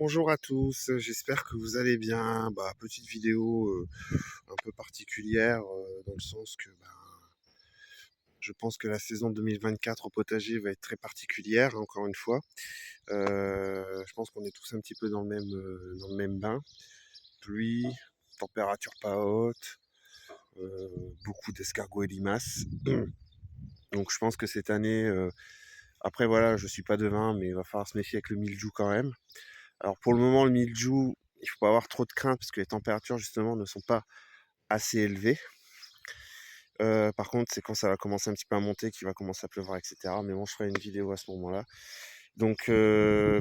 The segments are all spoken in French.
Bonjour à tous, j'espère que vous allez bien. Petite vidéo un peu particulière dans le sens que je pense que la saison 2024 au potager va être très particulière, encore une fois. Je pense qu'on est tous un petit peu dans le même bain. Pluie, température pas haute, beaucoup d'escargots et limaces. Donc je pense que cette année, après voilà, je suis pas devin, mais il va falloir se méfier avec le mildiou quand même. Alors pour le moment, le mildiou, il faut pas avoir trop de crainte parce que les températures justement ne sont pas assez élevées. Par contre, c'est quand ça va commencer un petit peu à monter qu'il va commencer à pleuvoir, et cetera. Mais bon, je ferai une vidéo à ce moment-là. Donc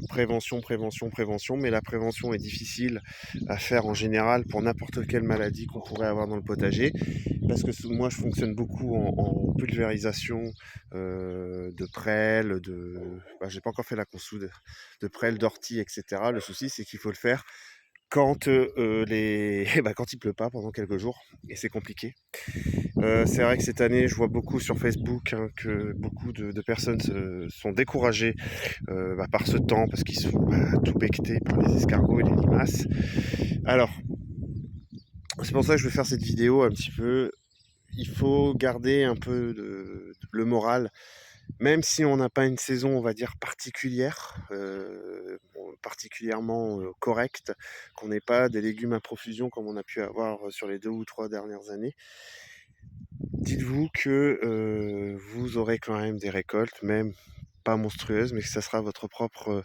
prévention, prévention, prévention. Mais la prévention est difficile à faire en général pour n'importe quelle maladie qu'on pourrait avoir dans le potager. Parce que moi, je fonctionne beaucoup en pulvérisation de prêles, j'ai pas encore fait la consoude, de prêles, d'ortie, et cetera. Le souci, c'est qu'il faut le faire quand quand il pleut pas pendant quelques jours et c'est compliqué. C'est vrai que cette année, je vois beaucoup sur Facebook que beaucoup de personnes se sont découragées par ce temps parce qu'ils sont tout becquetés par les escargots et les limaces. Alors, c'est pour ça que je vais faire cette vidéo un petit peu. Il faut garder un peu le moral, même si on n'a pas une saison, on va dire, particulière, particulièrement correcte, qu'on n'ait pas des légumes à profusion comme on a pu avoir sur les 2 ou 3 dernières années. Dites-vous que vous aurez quand même des récoltes, même pas monstrueuses, mais que ça sera votre propre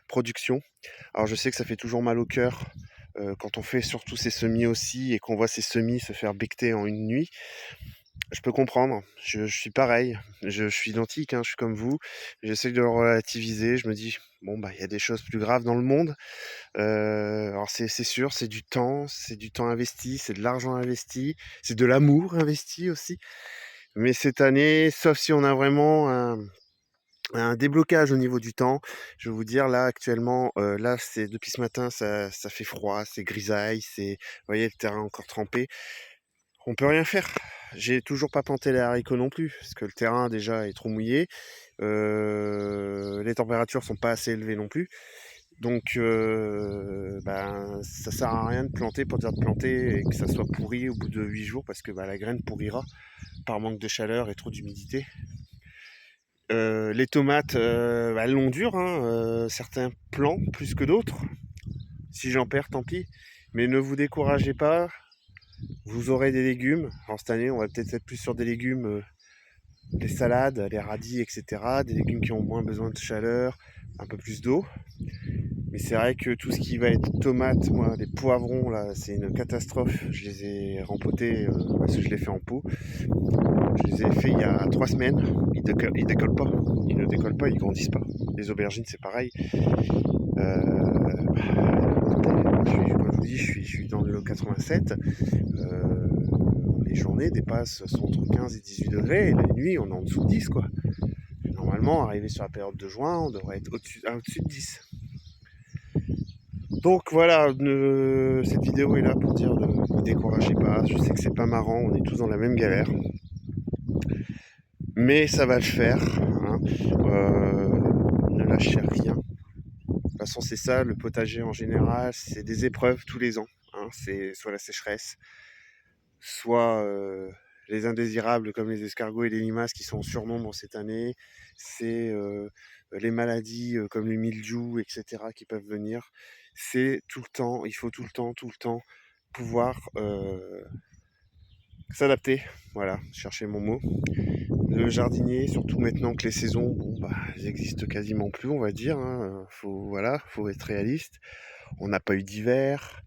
production. Alors je sais que ça fait toujours mal au cœur quand on fait surtout ses semis aussi et qu'on voit ses semis se faire becqueter en une nuit. Je peux comprendre, je suis pareil, je suis identique, je suis comme vous. J'essaie de le relativiser, je me dis: «Bon, il y a des choses plus graves dans le monde». Alors c'est sûr, c'est du temps investi, c'est de l'argent investi, c'est de l'amour investi aussi. Mais cette année, sauf si on a vraiment un déblocage au niveau du temps, je vais vous dire là actuellement, là c'est depuis ce matin ça fait froid, c'est grisaille, vous voyez le terrain encore trempé. On peut rien faire. J'ai toujours pas planté les haricots non plus, parce que le terrain déjà est trop mouillé. Les températures sont pas assez élevées non plus. Donc ça sert à rien de planter pour dire de planter et que ça soit pourri au bout de 8 jours parce que la graine pourrira par manque de chaleur et trop d'humidité. Les tomates, elles l'ont dur, certains plants plus que d'autres. Si j'en perds, tant pis. Mais ne vous découragez pas, vous aurez des légumes. Alors cette année, on va peut-être être plus sur des légumes, les salades, les radis, et cetera. Des légumes qui ont moins besoin de chaleur, un peu plus d'eau. Mais c'est vrai que tout ce qui va être tomates, moi, les poivrons, là, c'est une catastrophe. Je les ai rempotés parce que je les fais en pot. Je les ai fait il y a 3 semaines. Ils décollent pas. Ils ne décollent pas, ils grandissent pas. Les aubergines, c'est pareil. Comme je vous dis, je suis dans le 87. Les journées sont entre 15 et 18 degrés. Et la nuit, on est en dessous de 10, quoi. Normalement, arrivé sur la période de juin, on devrait être au-dessus de 10. Donc voilà, cette vidéo est là pour dire ne vous découragez pas. Je sais que c'est pas marrant, on est tous dans la même galère. Mais ça va le faire. Ne lâchez rien. De toute façon, c'est ça, le potager en général, c'est des épreuves tous les ans. C'est soit la sécheresse, soit les indésirables comme les escargots et les limaces qui sont en surnombre cette année. C'est les maladies comme le mildiou, etc. qui peuvent venir. C'est tout le temps, il faut tout le temps pouvoir s'adapter. Voilà, chercher mon mot. Le jardinier, surtout maintenant que les saisons, elles existent quasiment plus, on va dire. Faut être réaliste. On n'a pas eu d'hiver,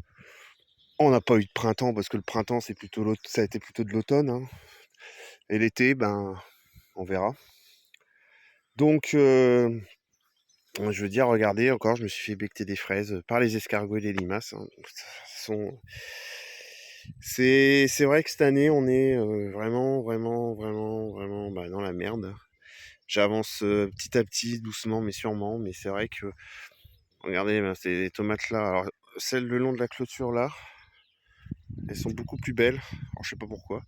on n'a pas eu de printemps parce que le printemps ça a été plutôt de l'automne. Et l'été, on verra. Donc, je veux dire, regardez encore, je me suis fait becqueter des fraises par les escargots et les limaces. C'est vrai que cette année, on est vraiment, vraiment, vraiment, vraiment dans la merde. J'avance petit à petit, doucement mais sûrement, mais c'est vrai que, regardez, c'est les tomates là. Alors, celles le long de la clôture là, elles sont beaucoup plus belles, alors je sais pas pourquoi,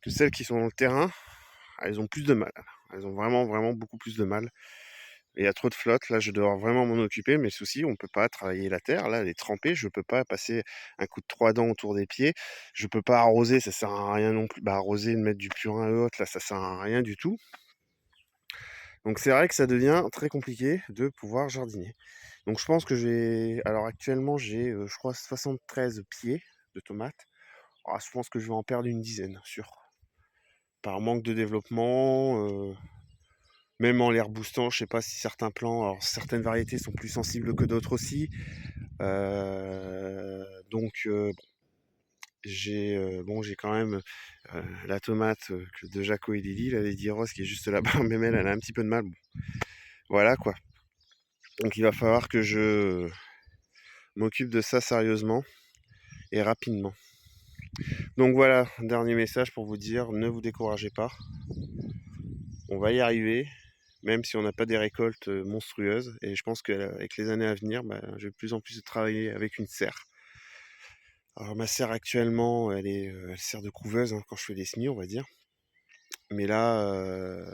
que celles qui sont dans le terrain. Elles ont plus de mal. Elles ont vraiment, vraiment beaucoup plus de mal. il y a trop de flotte. Là, je dois vraiment m'en occuper. Mais le souci, on peut pas travailler la terre. Là, elle est trempée. Je peux pas passer un coup de 3 dents autour des pieds. Je peux pas arroser. Ça sert à rien non plus. Bah, arroser, mettre du purin et autres, là, ça sert à rien du tout. Donc c'est vrai que ça devient très compliqué de pouvoir jardiner. Donc je pense que j'ai, alors actuellement j'ai, je crois 73 pieds de tomates. Ah, je pense que je vais en perdre une dizaine, sûr. Par manque de développement, même en les reboostant, je sais pas si certains plants, alors certaines variétés sont plus sensibles que d'autres aussi. Donc j'ai quand même la tomate de Jaco et Lily, la Lady Rose qui est juste là-bas, même elle a un petit peu de mal. Bon, voilà quoi. Donc il va falloir que je m'occupe de ça sérieusement et rapidement. Donc voilà, dernier message pour vous dire, ne vous découragez pas. On va y arriver, même si on n'a pas des récoltes monstrueuses. Et je pense qu'avec les années à venir, je vais de plus en plus travailler avec une serre. Alors ma serre actuellement, elle sert de couveuse quand je fais des semis, on va dire. Mais là,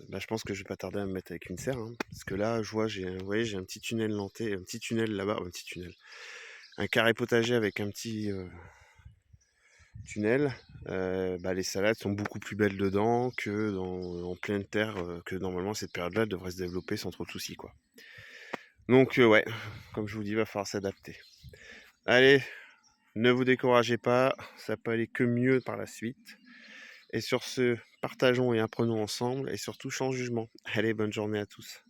je pense que je vais pas tarder à me mettre avec une serre, hein, parce que là, je vois, vous voyez, j'ai un petit tunnel nantais, un petit tunnel là-bas, un petit tunnel, un carré potager avec un petit tunnel. Les salades sont beaucoup plus belles dedans que en pleine terre, que normalement cette période-là devrait se développer sans trop de soucis, quoi. Donc ouais, comme je vous dis, il va falloir s'adapter. Allez, ne vous découragez pas, ça peut aller que mieux par la suite. Et sur ce, partageons et apprenons ensemble et surtout sans jugement. Allez, bonne journée à tous.